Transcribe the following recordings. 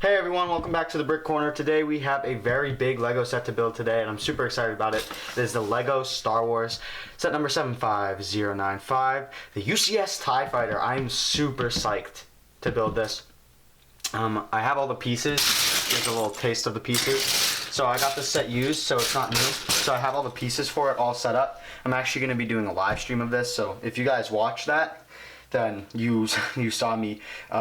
Hey everyone, welcome back to the Brick Corner. Today we have a very big Lego set to build today, and I'm super excited about it. It is the Lego Star Wars set number 75095, the UCS TIE Fighter. I'm super psyched to build this. I have all the pieces. Here's a little taste of the pieces. So I got this set used, so it's not new. So I have all the pieces for it all set up. I'm actually going to be doing a live stream of this, so if you guys watch that, then you saw me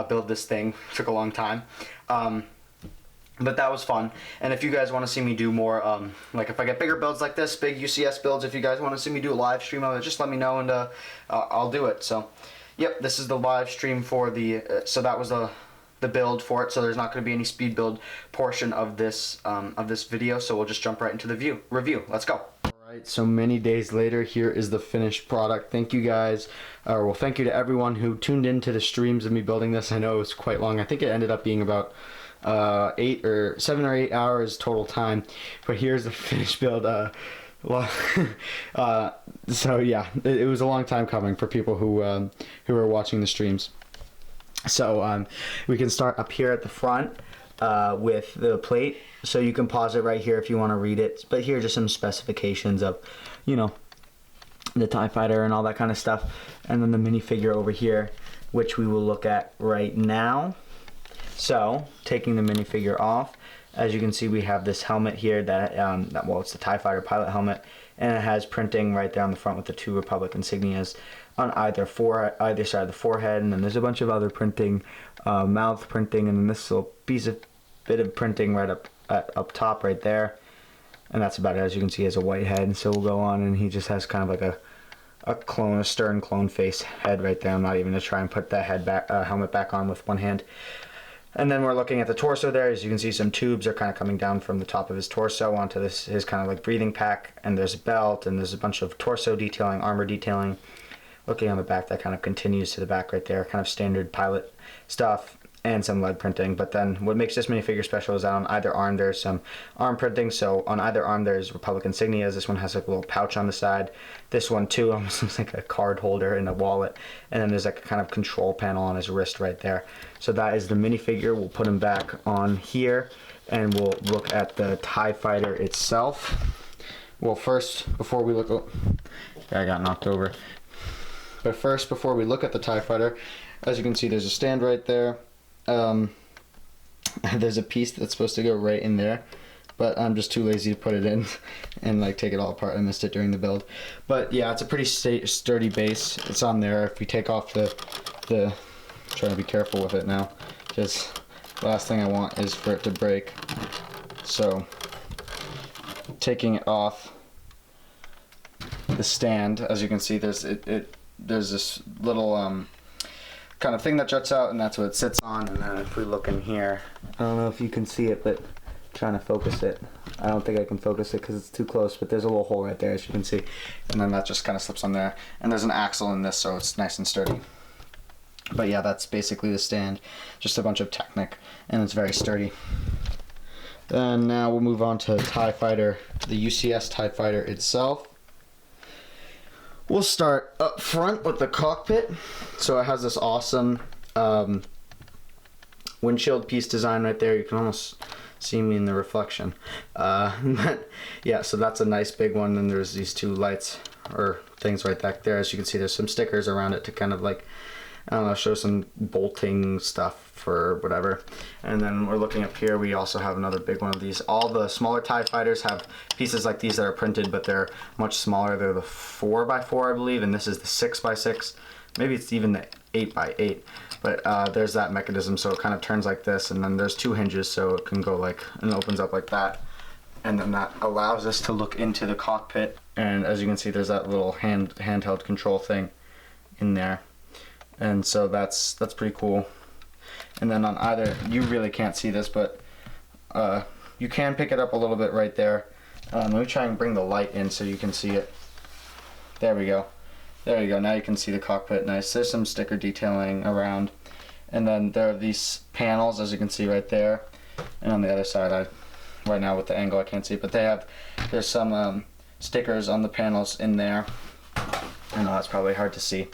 build this thing. It took a long time. But that was fun. And if you guys want to see me do more, like if I get bigger builds like this, big UCS builds, if you guys want to see me do a live stream of it, just let me know and I'll do it. So, yep, this is the live stream for the, so that was the build for it. So there's not going to be any speed build portion of this video. So we'll just jump right into the review. Let's go. Alright, so many days later, here is the finished product. Thank you guys, well, thank you to everyone who tuned into the streams of me building this. I know it was quite long. I think it ended up being about 7 or 8 hours total time, but here's the finished build. So yeah, it was a long time coming for people who are watching the streams. So we can start up here at the front with the plate. So you can pause it right here if you want to read it. But here are just some specifications of, you know, the TIE Fighter and all that kind of stuff. And then the minifigure over here, which we will look at right now. So, taking the minifigure off, as you can see, we have this helmet here that, well, it's the TIE Fighter pilot helmet. And it has printing right there on the front with the 2 Republic insignias on either side of the forehead. And then there's a bunch of other printing, mouth printing, and then this little bit of printing right up top right there. And that's about it. As you can see, he has a white head. So we'll go on, and he just has kind of like a stern clone face head right there. I'm not even going to try and put that helmet back on with one hand. And then we're looking at the torso there. As you can see, some tubes are kind of coming down from the top of his torso onto his kind of like breathing pack. And there's a belt, and there's a bunch of torso detailing, armor detailing. Looking on the back, that kind of continues to the back right there, kind of standard pilot stuff, and some lead printing. But then what makes this minifigure special is that on either arm there's some arm printing. So on either arm there's Republic insignias. This one has like a little pouch on the side. This one too almost looks like a card holder in a wallet. And then there's like a kind of control panel on his wrist right there. So that is the minifigure. We'll put him back on here, and we'll look at the TIE Fighter itself. Well, first, before we look, oh, I got knocked over. But first, before we look at the TIE Fighter, as you can see, there's a stand right there. There's a piece that's supposed to go right in there, but I'm just too lazy to put it in and like take it all apart. I missed it during the build. But yeah, it's a pretty sturdy base. It's on there. If we take off the trying to be careful with it now, because the last thing I want is for it to break. So taking it off the stand, as you can see, there's this little kind of thing that juts out, and that's what it sits on. And then if we look in here, I don't know if you can see it, but I'm trying to focus it. I don't think I can focus it because it's too close, but there's a little hole right there, as you can see, and then that just kind of slips on there. And there's an axle in this, so it's nice and sturdy. But yeah, that's basically the stand, just a bunch of Technic, and it's very sturdy. Then now we'll move on to TIE Fighter, the UCS TIE Fighter itself. We'll start up front with the cockpit. So it has this awesome windshield piece design right there. You can almost see me in the reflection. But yeah, so that's a nice big one. And there's these 2 lights or things right back there. As you can see, there's some stickers around it to kind of like, I don't know, show some bolting stuff for whatever. And then we're looking up here, we also have another big one of these. All the smaller TIE Fighters have pieces like these that are printed, but they're much smaller. They're the 4x4, I believe, and this is the 6x6. Maybe it's even the 8x8. But there's that mechanism, so it kind of turns like this, and then there's 2 hinges, so it can go like, and opens up like that. And then that allows us to look into the cockpit. And as you can see, there's that little handheld control thing in there. And so that's pretty cool. And then on either, you really can't see this, but you can pick it up a little bit right there. Let me try and bring the light in so you can see it. There we go. There you go. Now you can see the cockpit. Nice. There's some sticker detailing around. And then there are these panels, as you can see right there. And on the other side, right now with the angle I can't see, but there's some stickers on the panels in there. I know that's probably hard to see.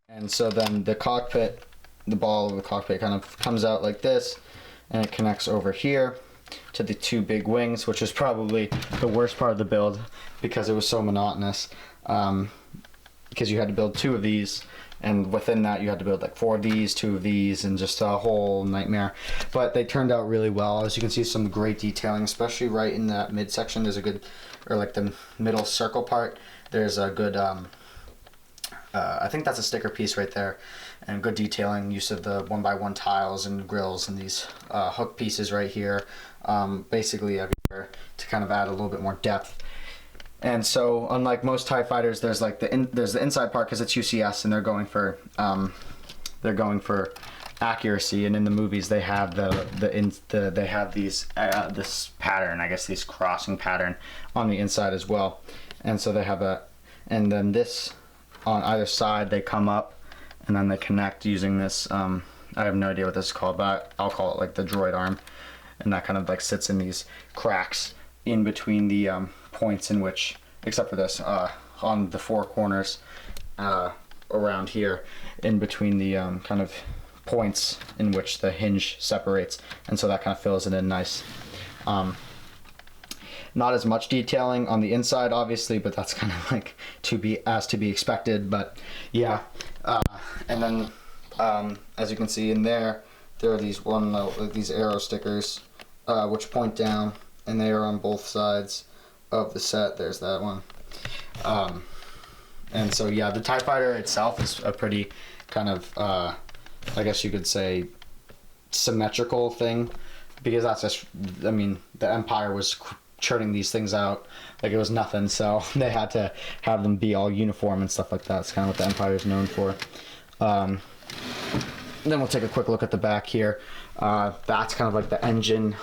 And so then the cockpit, the ball of the cockpit kind of comes out like this, and it connects over here to the two big wings, which is probably the worst part of the build because it was so monotonous. Because you had to build 2 of these, and within that you had to build like 4 of these, 2 of these, and just a whole nightmare. But they turned out really well. As you can see, some great detailing, especially right in that midsection. There's a good, or like the middle circle part, there's a good I think that's a sticker piece right there, and good detailing, use of the 1x1 tiles and grills and these hook pieces right here, basically everywhere, to kind of add a little bit more depth. And so, unlike most TIE fighters, there's like there's the inside part because it's UCS and they're going for accuracy. And in the movies, they have they have these this pattern, I guess, this crossing pattern on the inside as well. And so they have and then this on either side they come up, and then they connect using this. I have no idea what this is called, but I'll call it like the droid arm, and that kind of like sits in these cracks in between the points in which, except for this, on the 4 corners around here, in between the kind of points in which the hinge separates, and so that kind of fills it in nice. Not as much detailing on the inside, obviously, but that's kind of like to be expected. But yeah, and then as you can see in there are these these arrow stickers which point down, and they are on both sides of the set. There's that one. And so yeah, the TIE Fighter itself is a pretty kind of I guess you could say symmetrical thing, because that's just, I mean, the Empire was churning these things out like it was nothing, so they had to have them be all uniform and stuff like that. It's kind of what the Empire is known for. Then we'll take a quick look at the back here. That's kind of like the engine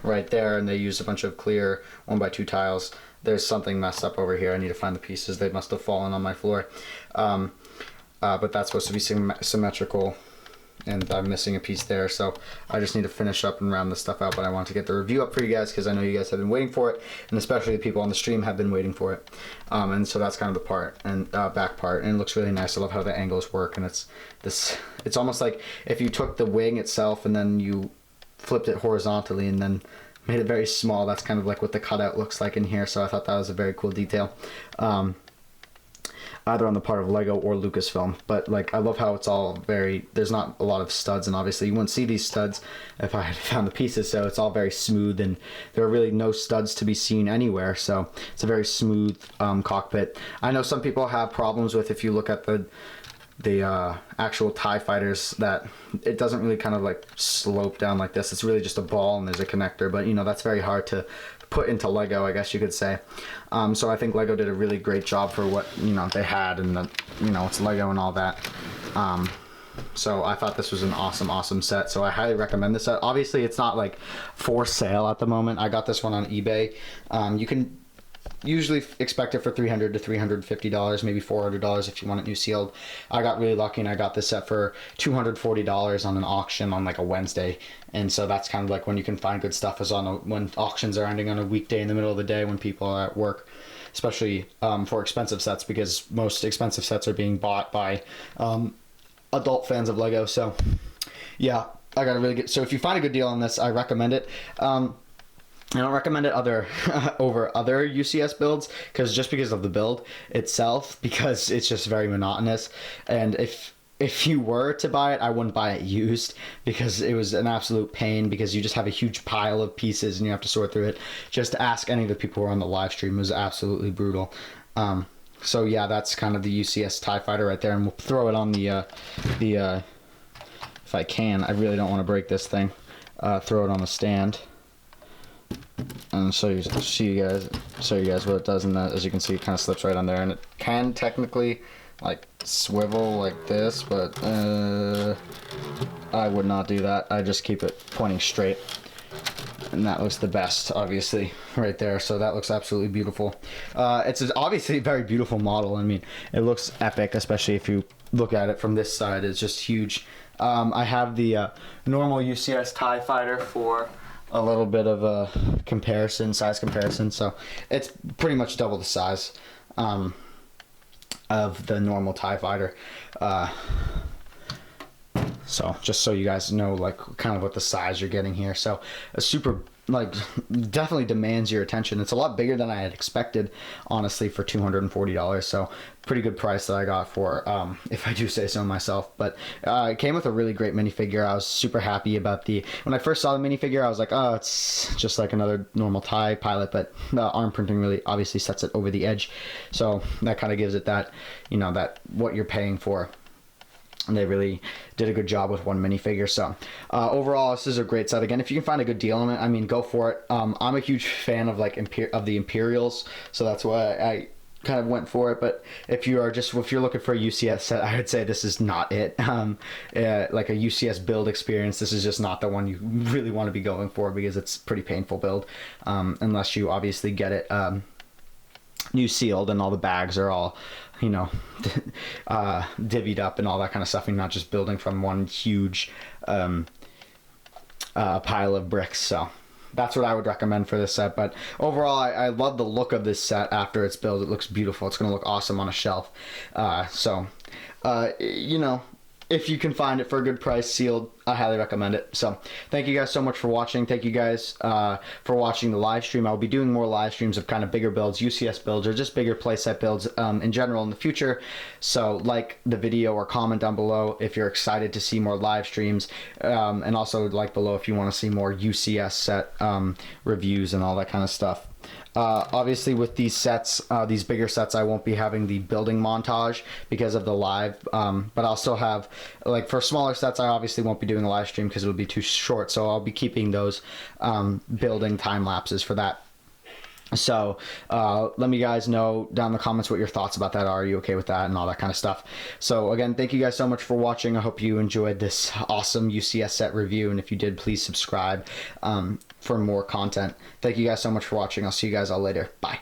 right there, and they used a bunch of clear 1x2 tiles. There's something messed up over here. I need to find the pieces. They must have fallen on my floor. But that's supposed to be symmetrical, and I'm missing a piece there, so I just need to finish up and round this stuff out. But I want to get the review up for you guys because I know you guys have been waiting for it, and especially the people on the stream have been waiting for it. And so that's kind of the part, and back part, and it looks really nice. I love how the angles work, and it's almost like if you took the wing itself and then you flipped it horizontally and then made it very small. That's kind of like what the cutout looks like in here, so I thought that was a very cool detail. Either on the part of Lego or Lucasfilm, but like I love how it's all there's not a lot of studs, and obviously you wouldn't see these studs if I had found the pieces, so it's all very smooth, and there are really no studs to be seen anywhere, so it's a very smooth cockpit. I know some people have problems with, if you look at the actual TIE Fighters, that it doesn't really kind of like slope down like this. It's really just a ball and there's a connector, but you know, that's very hard to put into Lego, I guess you could say. So I think Lego did a really great job for what, you know, they had, and the, you know, it's Lego and all that. So I thought this was an awesome set, so I highly recommend this set. Obviously it's not like for sale at the moment. I got this one on eBay. You can usually expect it for $300 to $350, maybe $400 if you want it new sealed. I got really lucky and I got this set for $240 on an auction on like a Wednesday, and so that's kind of like when you can find good stuff, is when auctions are ending on a weekday in the middle of the day when people are at work, especially for expensive sets, because most expensive sets are being bought by adult fans of Lego. So yeah, I got a really good, so if you find a good deal on this, I recommend it. I don't recommend it over other UCS builds, because of the build itself, because it's just very monotonous. And if you were to buy it, I wouldn't buy it used, because it was an absolute pain, because you just have a huge pile of pieces and you have to sort through it. Just ask any of the people who are on the live stream. It was absolutely brutal. So yeah, that's kind of the UCS TIE Fighter right there, and we'll throw it on the if I can. I really don't want to break this thing. Throw it on the stand and show you guys what it does. And that, as you can see, it kind of slips right on there, and it can technically like swivel like this, but I would not do that. I just keep it pointing straight, and that looks the best, obviously, right there. So that looks absolutely beautiful. It's obviously a very beautiful model. I mean, it looks epic, especially if you look at it from this side. It's just huge. I have the normal UCS TIE Fighter for a little bit of a size comparison, so it's pretty much double the size of the normal TIE Fighter. So just so you guys know, like, kind of what the size you're getting here. So a super, like, definitely demands your attention. It's a lot bigger than I had expected, honestly, for $240. So pretty good price that I got for, if I do say so myself. But it came with a really great minifigure. I was super happy about when I first saw the minifigure, I was like, oh, it's just like another normal TIE pilot, but the arm printing really obviously sets it over the edge. So that kind of gives it that, you know, that what you're paying for. And they really did a good job with one minifigure. So overall, this is a great set. Again, if you can find a good deal on it, I mean, go for it. I'm a huge fan of, like, of the Imperials, so that's why I kind of went for it. But if you're looking for a UCS set, I would say this is not it. Like a UCS build experience, this is just not the one you really want to be going for, because it's a pretty painful build, unless you obviously get it new sealed and all the bags are all, you know, divvied up and all that kind of stuff, and not just building from one huge pile of bricks. So that's what I would recommend for this set. But overall, I love the look of this set after it's built. It looks beautiful. It's going to look awesome on a shelf. You know, if you can find it for a good price sealed, I highly recommend it. So thank you guys so much for watching. Thank you guys for watching the live stream. I'll be doing more live streams of kind of bigger builds, UCS builds, or just bigger playset builds in general in the future. So like the video or comment down below if you're excited to see more live streams, and also like below if you want to see more UCS set reviews and all that kind of stuff. Obviously with these sets, these bigger sets, I won't be having the building montage because of the live, but I'll still have, like, for smaller sets, I obviously won't be doing a live stream because it would be too short, so I'll be keeping those building time lapses for that. So let me guys know down in the comments what your thoughts about that are. Are you okay with that and all that kind of stuff? So again, thank you guys so much for watching. I hope you enjoyed this awesome UCS set review, and if you did, please subscribe for more content. Thank you guys so much for watching. I'll see you guys all later. Bye.